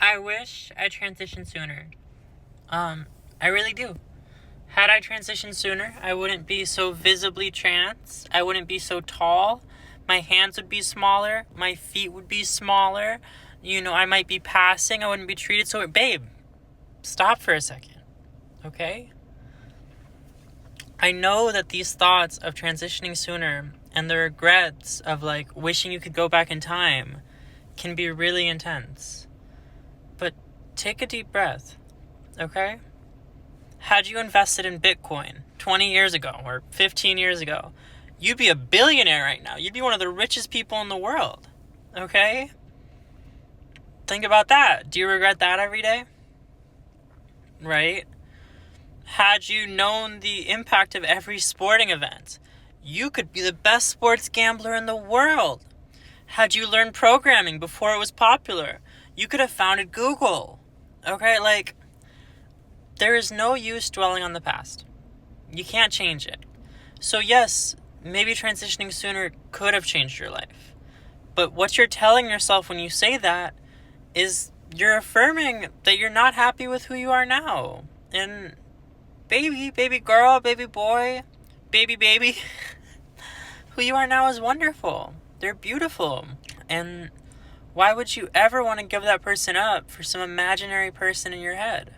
I wish I transitioned sooner. I really do. Had I transitioned sooner, I wouldn't be so visibly trans. I wouldn't be so tall. My hands would be smaller. My feet would be smaller. I might be passing. I wouldn't be treated so. Babe, stop for a second. Okay? I know that these thoughts of transitioning sooner and the regrets of wishing you could go back in time can be really intense. But take a deep breath. Okay? Had you invested in Bitcoin 20 years ago or 15 years ago, you'd be a billionaire right now. You'd be one of the richest people in the world. Okay? Think about that. Do you regret that every day? Right? Had you known the impact of every sporting event, you could be the best sports gambler in the world. Had you learned programming before it was popular, you could have founded Google. Okay? There is no use dwelling on the past. You can't change it. So yes, maybe transitioning sooner could have changed your life. But what you're telling yourself when you say that is you're affirming that you're not happy with who you are now. And baby girl, baby boy, baby, who you are now is wonderful. They're beautiful. And why would you ever want to give that person up for some imaginary person in your head?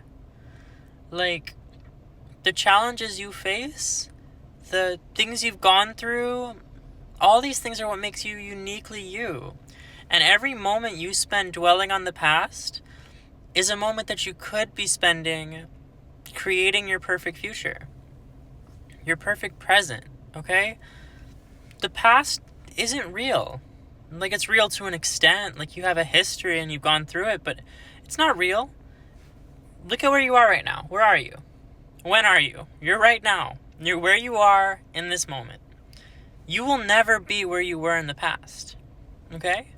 The challenges you face, the things you've gone through, all these things are what makes you uniquely you. And every moment you spend dwelling on the past is a moment that you could be spending creating your perfect future, your perfect present, okay? The past isn't real. It's real to an extent. You have a history and you've gone through it, but it's not real. Look at where you are right now. Where are you? When are you? You're right now. You're where you are in this moment. You will never be where you were in the past. Okay?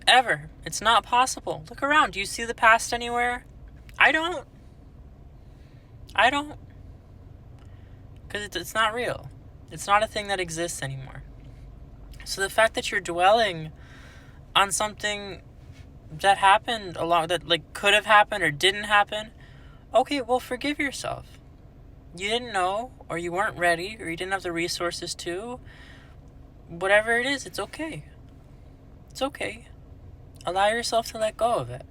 Ever. It's not possible. Look around. Do you see the past anywhere? I don't. Because it's not real. It's not a thing that exists anymore. So the fact that you're dwelling on something that happened that could have happened or didn't happen, okay, well, forgive yourself. You didn't know, or you weren't ready, or you didn't have the resources to. Whatever it is, it's okay. It's okay. Allow yourself to let go of it.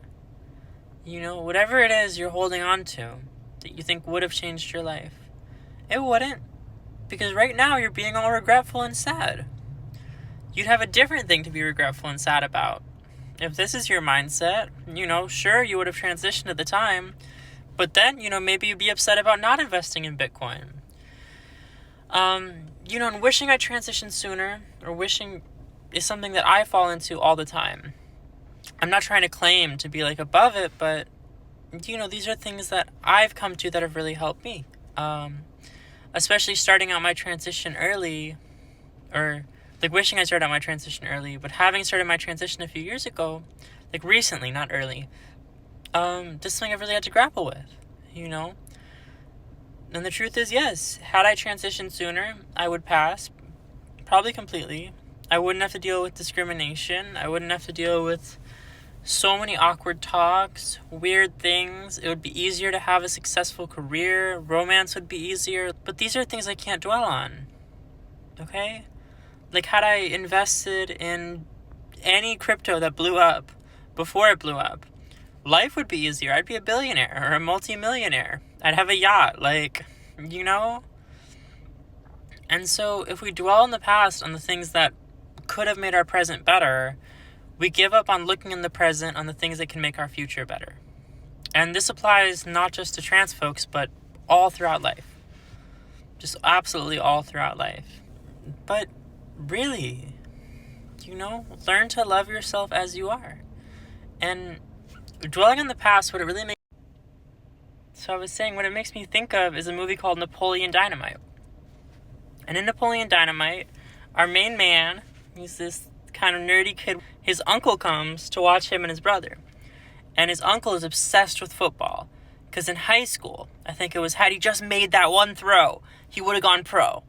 Whatever it is you're holding on to that you think would have changed your life, it wouldn't. Because right now you're being all regretful and sad. You'd have a different thing to be regretful and sad about. If this is your mindset, sure, you would have transitioned at the time, but then, maybe you'd be upset about not investing in Bitcoin. And wishing I transitioned sooner, or wishing is something that I fall into all the time. I'm not trying to claim to be above it, but, these are things that I've come to that have really helped me. Especially starting out my transition early, or wishing I started out my transition early, but having started my transition a few years ago, recently, not early, this is something I've really had to grapple with, And the truth is, yes, had I transitioned sooner, I would pass, probably completely. I wouldn't have to deal with discrimination. I wouldn't have to deal with so many awkward talks, weird things. It would be easier to have a successful career. Romance would be easier. But these are things I can't dwell on, okay? Had I invested in any crypto that blew up before it blew up, life would be easier. I'd be a billionaire or a multimillionaire. I'd have a yacht, And so if we dwell in the past on the things that could have made our present better, we give up on looking in the present on the things that can make our future better. And this applies not just to trans folks, but all throughout life. Just absolutely all throughout life. But really, learn to love yourself as you are. And dwelling on the past, what it really makes... So I was saying, what it makes me think of is a movie called Napoleon Dynamite. And in Napoleon Dynamite, our main man, he's this kind of nerdy kid. His uncle comes to watch him and his brother. And his uncle is obsessed with football. Because in high school, I think it was, had he just made that one throw, he would have gone pro.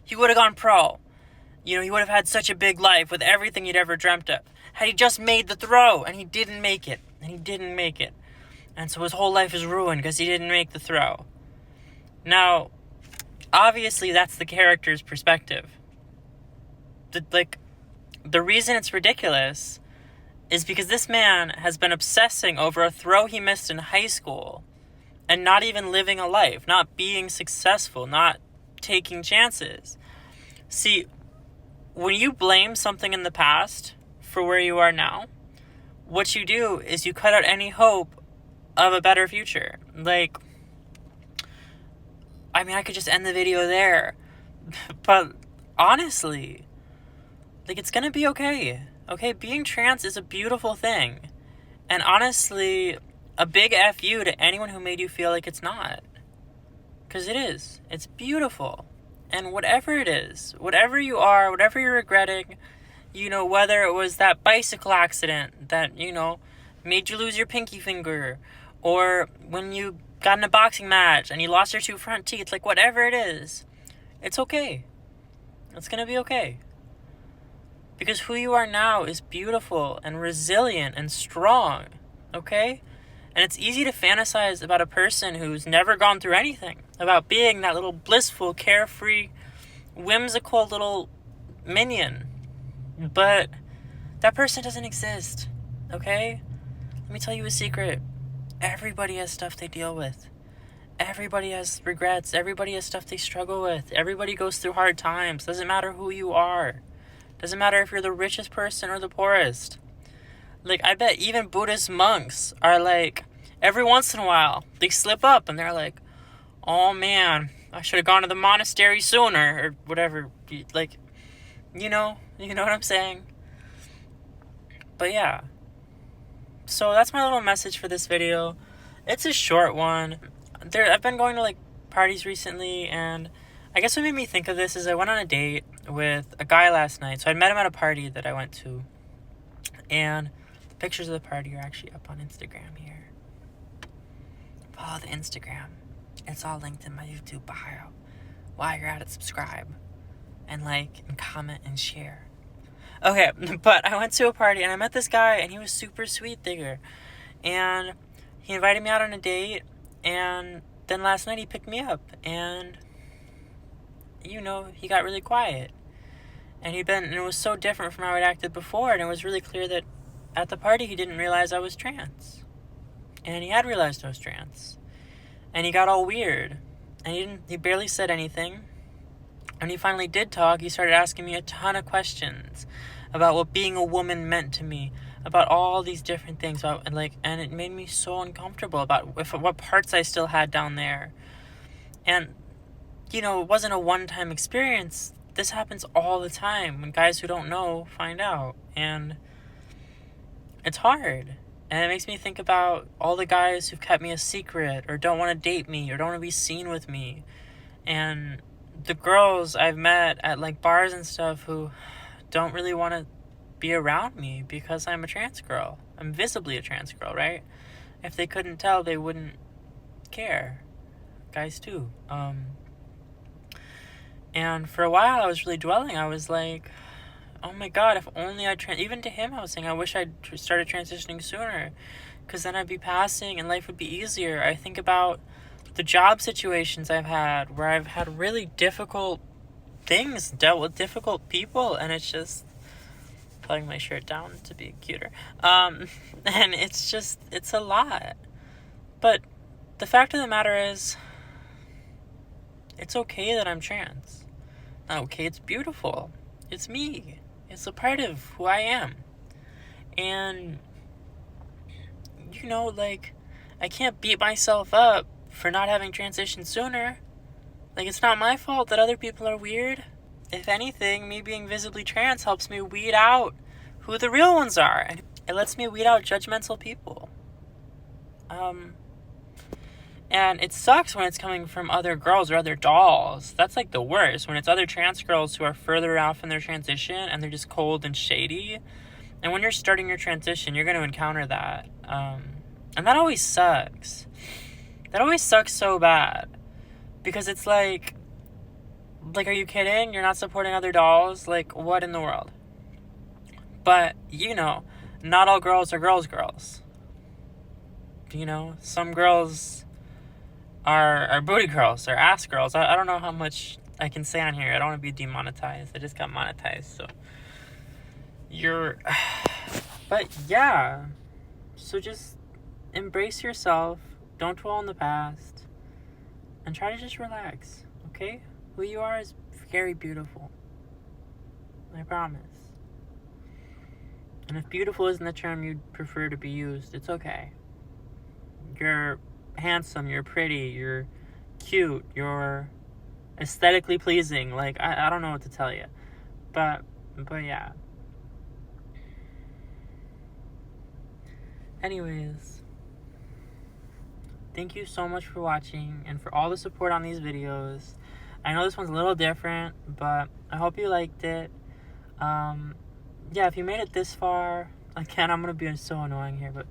He would have had such a big life with everything he'd ever dreamt of. had he just made the throw, and he didn't make it, and so his whole life is ruined because he didn't make the throw. Now, obviously that's the character's perspective. The reason it's ridiculous is because this man has been obsessing over a throw he missed in high school and not even living a life, not being successful, not taking chances. See, when you blame something in the past for where you are now, what you do is you cut out any hope of a better future. Like, I mean, I could just end the video there, but honestly, like, it's gonna be okay. Okay, being trans is a beautiful thing. And honestly, a big F you to anyone who made you feel like it's not. Because it is. It's beautiful. And whatever it is, whatever you are, whatever you're regretting, whether it was that bicycle accident that, made you lose your pinky finger, or when you got in a boxing match and you lost your 2 front teeth, like, whatever it is, it's okay. It's gonna be okay. Because who you are now is beautiful and resilient and strong, okay? And it's easy to fantasize about a person who's never gone through anything, about being that little blissful, carefree, whimsical little minion. But that person doesn't exist, okay? Let me tell you a secret. Everybody has stuff they deal with. Everybody has regrets. Everybody has stuff they struggle with. Everybody goes through hard times. Doesn't matter who you are. Doesn't matter if you're the richest person or the poorest. Like, I bet even Buddhist monks are like, every once in a while, they slip up and they're like, oh man, I should have gone to the monastery sooner, or whatever. Like, you know what I'm saying? But yeah. So that's my little message for this video. It's a short one. I've been going to, like, parties recently, and I guess what made me think of this is I went on a date with a guy last night. So I met him at a party that I went to. And the pictures of the party are actually up on Instagram here. Follow the Instagram. It's all linked in my YouTube bio. While you're at it, subscribe. And like, and comment, and share. Okay, but I went to a party and I met this guy, and he was super sweet digger. And he invited me out on a date, and then last night he picked me up, and he got really quiet. And it was so different from how I'd acted before, and it was really clear that at the party he didn't realize I was trans. And he had realized I was trans. And he got all weird. And he barely said anything. When he finally did talk, he started asking me a ton of questions about what being a woman meant to me, about all these different things, and it made me so uncomfortable about what parts I still had down there. And it wasn't a one-time experience. This happens all the time when guys who don't know find out. And it's hard. And it makes me think about all the guys who've kept me a secret, or don't want to date me, or don't want to be seen with me. And the girls I've met at, like, bars and stuff who don't really want to be around me because I'm a trans girl. I'm visibly a trans girl, right? If they couldn't tell, they wouldn't care. Guys too. And for a while I was really dwelling. I was like, oh my god, if only even to him I was saying, I wish I'd started transitioning sooner, because then I'd be passing and life would be easier. I think about the job situations I've had where I've had really difficult things, dealt with difficult people, and it's just pulling my shirt down to be cuter. And it's a lot. But the fact of the matter is, it's okay that I'm trans. Not okay, it's beautiful. It's me. It's a part of who I am. And, I can't beat myself up for not having transitioned sooner. Like, it's not my fault that other people are weird. If anything, me being visibly trans helps me weed out who the real ones are. And it lets me weed out judgmental people. And it sucks when it's coming from other girls or other dolls. That's, like, the worst. When it's other trans girls who are further off in their transition and they're just cold and shady. And when you're starting your transition, you're going to encounter that. And that always sucks. That always sucks so bad. Because it's like, are you kidding? You're not supporting other dolls? Like, what in the world? But, you know, not all girls are girls. You know, some girls are booty girls or ass girls. I don't know how much I can say on here. I don't want to be demonetized. I just got monetized, so but yeah. So just embrace yourself. Don't dwell on the past. And try to just relax, okay? Who you are is very beautiful. I promise. And if beautiful isn't the term you'd prefer to be used, it's okay. You're handsome, you're pretty, you're cute, you're aesthetically pleasing. Like, I don't know what to tell you. But yeah. Anyways, thank you so much for watching and for all the support on these videos. I know this one's a little different, but I hope you liked it. Yeah, if you made it this far, again, I'm going to be so annoying here, but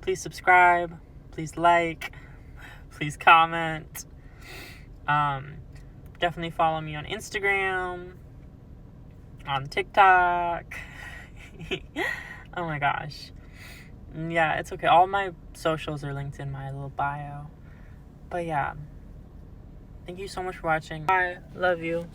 please subscribe, please like, please comment. Definitely follow me on Instagram, on TikTok. Oh my gosh. Yeah, it's okay. All my socials are linked in my little bio. But yeah. Thank you so much for watching. Bye. Love you.